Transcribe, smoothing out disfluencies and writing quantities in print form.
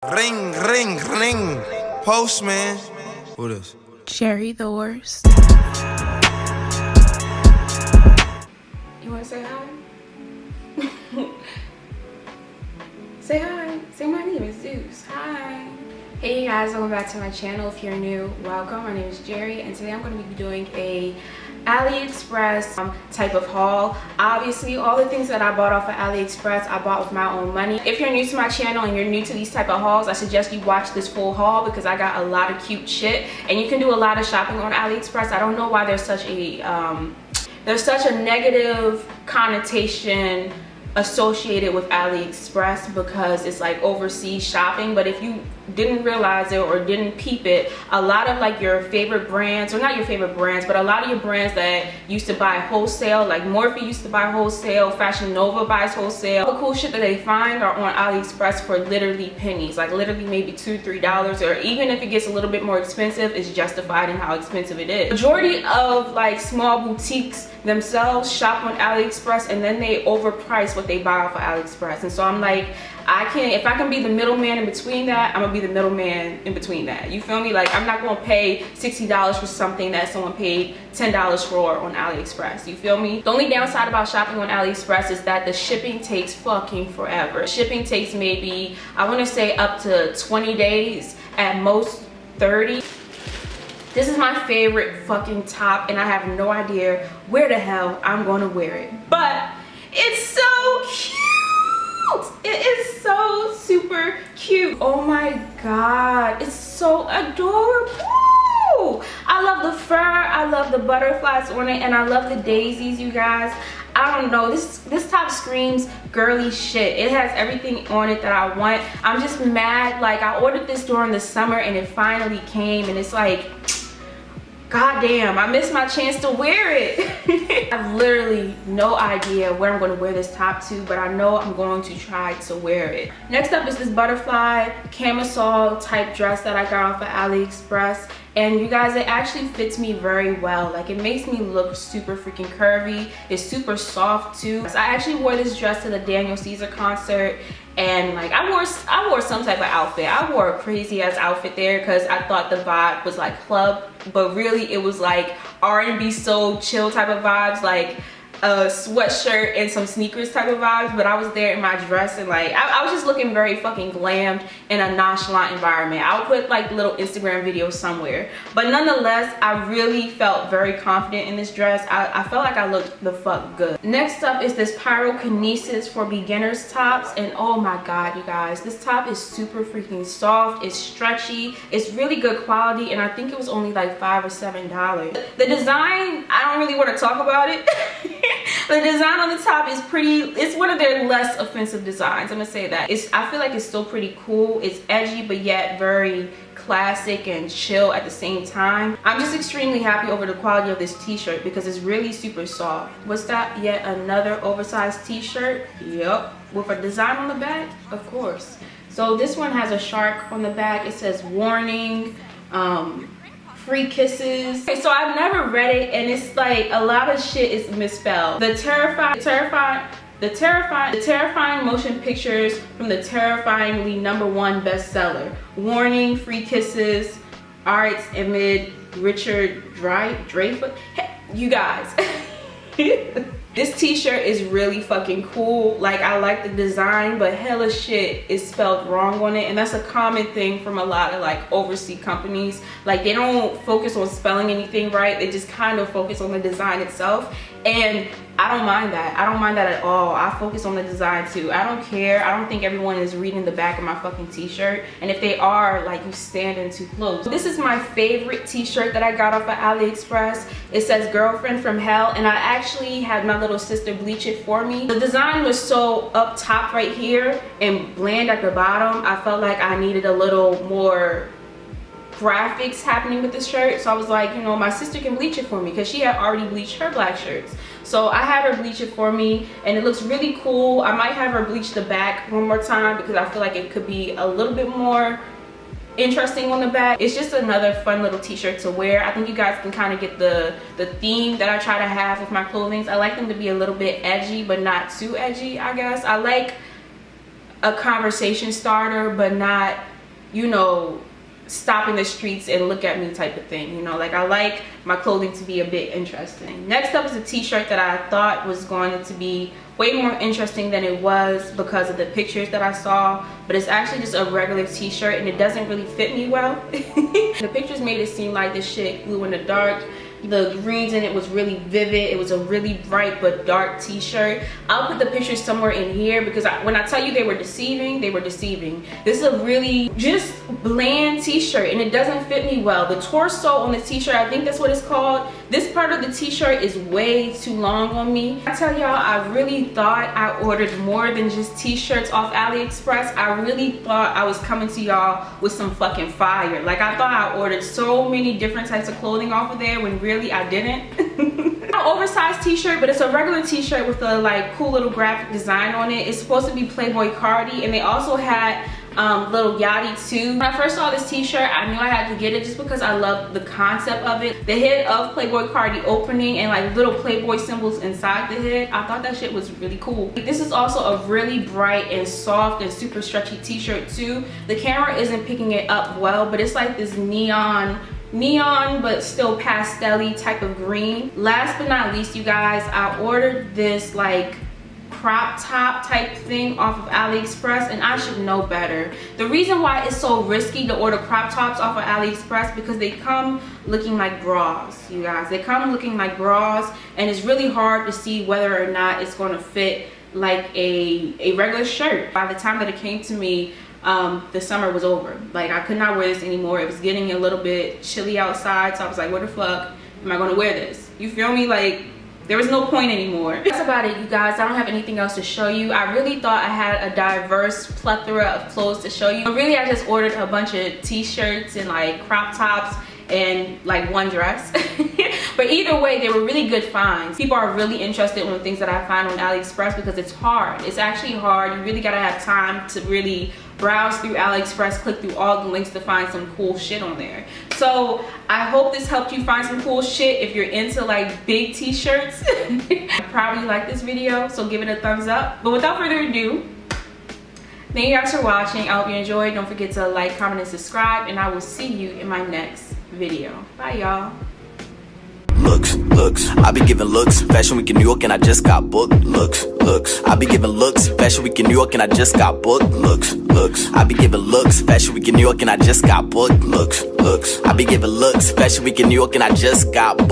Ring, ring, ring. Postman. Who this? Jarry the worst. You wanna say hi? Say hi. Say my name is Zeus. Hi. Hey you guys, welcome back to my channel. If you're new, welcome. My name is Jarry and today I'm going to be doing a Aliexpress type of haul. Obviously all the things that I bought off of Aliexpress I bought with my own money. If you're new to my channel and you're new to these type of hauls, I suggest you watch this full haul because I got a lot of cute shit and you can do a lot of shopping on Aliexpress. I don't know why there's such a negative connotation associated with Aliexpress because it's like overseas shopping, but if you didn't realize it or didn't peep it, a lot of like your favorite brands, or not your favorite brands, but a lot of your brands that used to buy wholesale, like Morphe used to buy wholesale, Fashion Nova buys wholesale, all the cool shit that they find are on Aliexpress for literally pennies, like literally maybe $2-3, or even if it gets a little bit more expensive, it's justified in how expensive it is. Majority of like small boutiques themselves shop on Aliexpress and then they overprice what they buy off of Aliexpress, and so I'm like, if I can be the middleman in between that, I'm gonna be the middleman in between that. You feel me? Like I'm not gonna pay $60 for something that someone paid $10 for on Aliexpress. You feel me? The only downside about shopping on Aliexpress is that the shipping takes fucking forever. Shipping takes maybe, I wanna say up to 20 days, at most 30. This is my favorite fucking top and I have no idea where the hell I'm gonna wear it. But it's so cute! It is so super cute. Oh my god, it's so adorable. I love the fur, I love the butterflies on it, and I love the daisies, you guys. I don't know, this top screams girly shit. It has everything on it that I want. I'm just mad, like I ordered this during the summer and it finally came and it's like, god damn, I missed my chance to wear it. I have literally no idea where I'm going to wear this top to, but I know I'm going to try to wear it. Next up is this butterfly camisole type dress that I got off of Aliexpress. And you guys, it actually fits me very well. Like it makes me look super freaking curvy. It's super soft too. So I actually wore this dress to the Daniel Caesar concert. And like I wore some type of outfit. I wore a crazy ass outfit there because I thought the vibe was like club, but really it was like R&B soul chill type of vibes, like a sweatshirt and some sneakers type of vibes. But I was there in my dress and like I was just looking very fucking glammed in a nonchalant environment. I'll put like little Instagram videos somewhere, but nonetheless I really felt very confident in this dress. I felt like I looked the fuck good. Next up is this Pyrokinesis for beginners tops, and oh my god, you guys, this top is super freaking soft. It's stretchy, it's really good quality, and I think it was only like $5 or $7. The design, I don't really want to talk about it. The design on the top is pretty, it's one of their less offensive designs, I'm gonna say that. I feel like it's still pretty cool. It's edgy but yet very classic and chill at the same time. I'm just extremely happy over the quality of this t-shirt because it's really super soft. What's that? Yet another oversized t-shirt? Yep. With a design on the back? Of course. So this one has a shark on the back. It says warning, free kisses. Okay, so I've never read it and it's like a lot of shit is misspelled. The terrifying motion pictures from the terrifyingly #1 bestseller. Warning, free kisses, arts amid Richard Dreyfuss. Hey, you guys. This t-shirt is really fucking cool. Like I like the design, but hella shit is spelled wrong on it, and that's a common thing from a lot of like overseas companies. Like they don't focus on spelling anything right, they just kind of focus on the design itself, and I don't mind that. I don't mind that at all. I focus on the design too. I don't care. I don't think everyone is reading the back of my fucking t-shirt, and if they are, like, you standing too close. This is my favorite t-shirt that I got off of Aliexpress. It says girlfriend from hell, and I actually had my little sister bleach it for me. The design was so up top right here and bland at the bottom. I felt like I needed a little more graphics happening with this shirt, so I was like, you know, my sister can bleach it for me because she had already bleached her black shirts. So I had her bleach it for me and it looks really cool. I might have her bleach the back one more time because I feel like it could be a little bit more interesting on the back. It's just another fun little t-shirt to wear. I think you guys can kind of get the theme that I try to have with my clothing. I like them to be a little bit edgy but not too edgy, I guess. I like a conversation starter, but not, you know, stop in the streets and look at me type of thing. You know, like I like my clothing to be a bit interesting. Next up is a t-shirt that I thought was going to be way more interesting than it was because of the pictures that I saw, but it's actually just a regular t-shirt and it doesn't really fit me well. The pictures made it seem like this shit glue in the dark. The greens in it was really vivid. It was a really bright but dark t-shirt. I'll put the pictures somewhere in here because when I tell you they were deceiving, they were deceiving. This is a really just bland t-shirt and it doesn't fit me well. The torso on the t-shirt, I think that's what it's called. This part of the t-shirt is way too long on me. I tell y'all, I really thought I ordered more than just t-shirts off Aliexpress. I really thought I was coming to y'all with some fucking fire. Like I thought I ordered so many different types of clothing off of there when really I didn't. An oversized t-shirt, but it's a regular t-shirt with a like cool little graphic design on it. It's supposed to be Playboi Carti, and they also had little yachty too. When I first saw this t-shirt, I knew I had to get it just because I love the concept of it. The head of Playboi Carti opening and like little Playboy symbols inside the head. I thought that shit was really cool. This is also a really bright and soft and super stretchy t-shirt too. The camera isn't picking it up well, but it's like this neon but still pastel-y type of green. Last but not least, you guys, I ordered this like crop top type thing off of Aliexpress, and I should know better. The reason why it's so risky to order crop tops off of Aliexpress because they come looking like bras, you guys. They come looking like bras, and it's really hard to see whether or not it's going to fit like a regular shirt. By the time that it came to me, the summer was over. Like I could not wear this anymore. It was getting a little bit chilly outside, so I was like, what the fuck am I going to wear this? You feel me? Like there was no point anymore. That's about it, you guys. I don't have anything else to show you. I really thought I had a diverse plethora of clothes to show you, but really I just ordered a bunch of t-shirts and like crop tops and like one dress. But either way, they were really good finds. People are really interested in the things that I find on Aliexpress because it's hard. It's actually hard. You really gotta have time to really browse through Aliexpress, click through all the links to find some cool shit on there. So I hope this helped you find some cool shit if you're into like big t-shirts. I probably like this video, so give it a thumbs up. But without further ado, thank you guys for watching. I hope you enjoyed. Don't forget to like, comment, and subscribe, and I will see you in my next video. Bye, y'all. Looks, I be giving looks, Fashion Week in New York and I just got booked. Looks, I be giving looks, Fashion Week in New York and I just got booked. Looks, I be giving looks, Fashion Week in New York and I just got booked. Looks, I be giving looks, Fashion Week in New York and I just got booked.